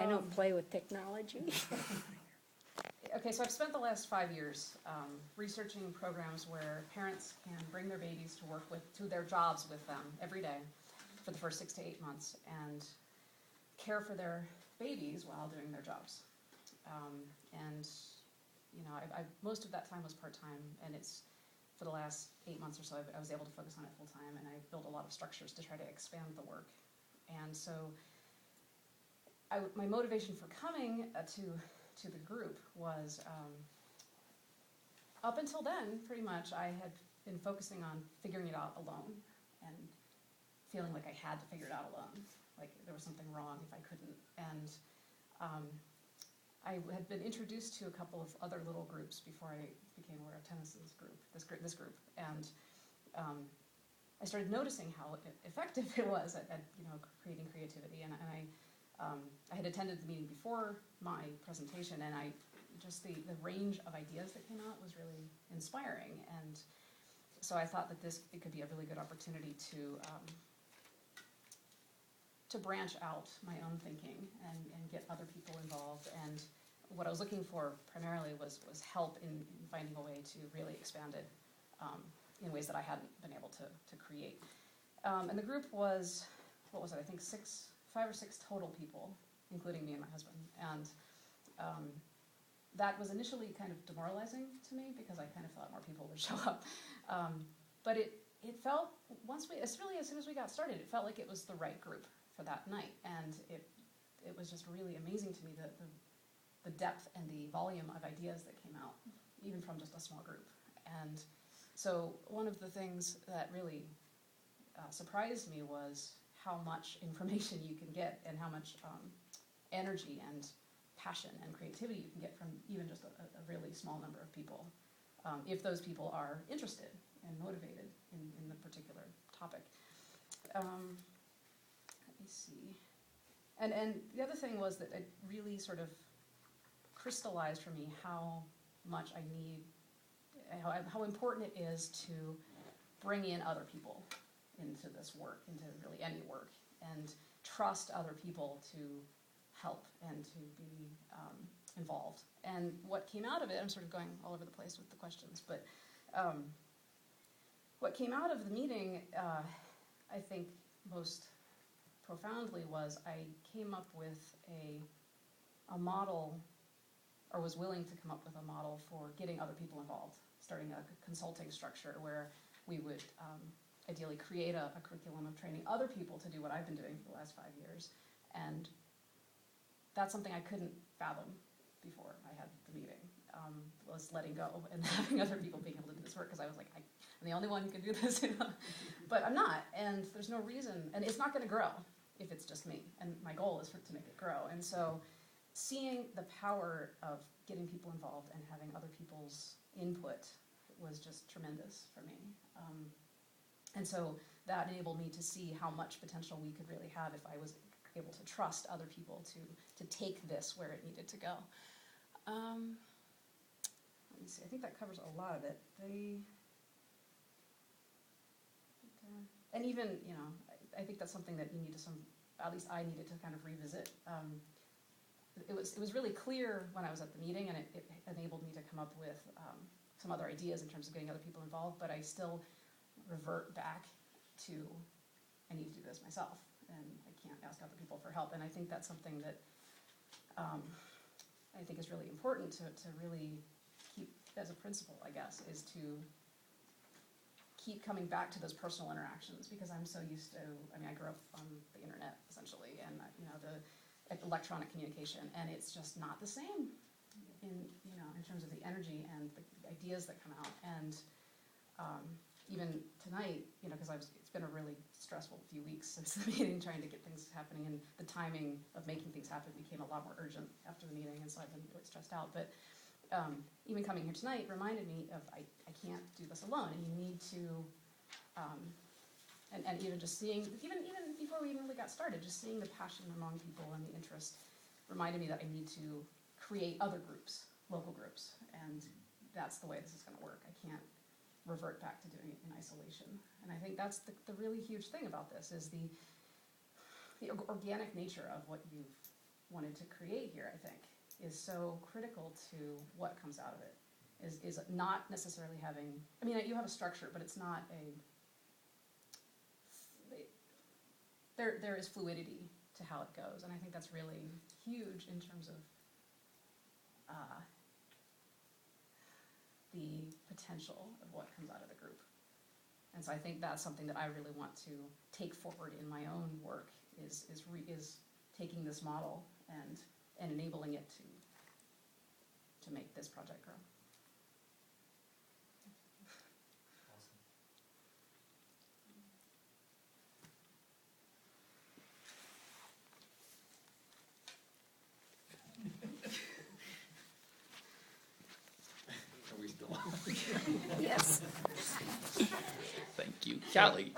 I don't play with technology. Okay, so I've spent the last 5 years researching programs where parents can bring their babies to work with, to their jobs with them every day for the first 6 to 8 months and care for their babies while doing their jobs. And you know, most of that time was part-time, and it's for the last 8 months or so I was able to focus on it full-time, and I built a lot of structures to try to expand the work. And so my motivation for coming to the group was, up until then, pretty much, I had been focusing on figuring it out alone and feeling like I had to figure it out alone, like there was something wrong if I couldn't. And I had been introduced to a couple of other little groups before I became aware of Tennison's group, this group, and I started noticing how effective it was at you know, creating creativity. And I had attended the meeting before my presentation, and just the range of ideas that came out was really inspiring. And so I thought that it could be a really good opportunity to branch out my own thinking and get other people involved. And what I was looking for primarily was help in finding a way to really expand it in ways that I hadn't been able to create. And the group was, what was it, I think 5 or 6 total people, including me and my husband. And that was initially kind of demoralizing to me because I kind of thought more people would show up. But it felt, as soon as we got started, it felt like it was the right group for that night. And it was just really amazing to me the depth and the volume of ideas that came out, even from just a small group. And so one of the things that really surprised me was how much information you can get and how much energy and passion and creativity you can get from even just a really small number of people, if those people are interested and motivated in the particular topic. Let me see. And the other thing was that it really sort of crystallized for me how much I need, how important it is to bring in other people into this work, into really any work, and trust other people to help and to be involved. And what came out of it, I'm sort of going all over the place with the questions, but what came out of the meeting, I think most profoundly, was I came up with a model, or was willing to come up with a model for getting other people involved, starting a consulting structure where we would ideally create a curriculum of training other people to do what I've been doing for the last 5 years. And that's something I couldn't fathom before I had the meeting, was letting go and having other people being able to do this work, because I was like, I'm the only one who can do this, you know? But I'm not, and there's no reason, and it's not going to grow if it's just me, and my goal is to make it grow. And so seeing the power of getting people involved and having other people's input was just tremendous for me. And so that enabled me to see how much potential we could really have if I was able to trust other people to take this where it needed to go. Let me see, I think that covers a lot of it. And even, you know, I think that's something that you need to at least I needed to kind of revisit. It was really clear when I was at the meeting, and it enabled me to come up with some other ideas in terms of getting other people involved, but I still revert back to, I need to do this myself, and I can't ask other people for help. And I think that's something that I think is really important to really keep as a principle, I guess, is to keep coming back to those personal interactions, because I'm so used to, I mean, I grew up on the internet, essentially, and, you know, the electronic communication, and it's just not the same in terms of the energy and the ideas that come out. And even tonight, you know, because it's been a really stressful few weeks since the meeting, trying to get things happening, and the timing of making things happen became a lot more urgent after the meeting, and so I've been really stressed out. But even coming here tonight reminded me of I can't do this alone, and you need to, and even just seeing, even before we even really got started, just seeing the passion among people and the interest reminded me that I need to create other groups, local groups, and that's the way this is going to work. I can't revert back to doing it in isolation. And I think that's the really huge thing about this, is the organic nature of what you've wanted to create here, I think, is so critical to what comes out of it. Is not necessarily having, I mean, you have a structure, but it's not there is fluidity to how it goes, and I think that's really huge in terms of the potential of what comes out of the group. And so I think that's something that I really want to take forward in my own work, is taking this model and enabling it to make this project grow. Are we still on? Yes. Thank you, Kelly.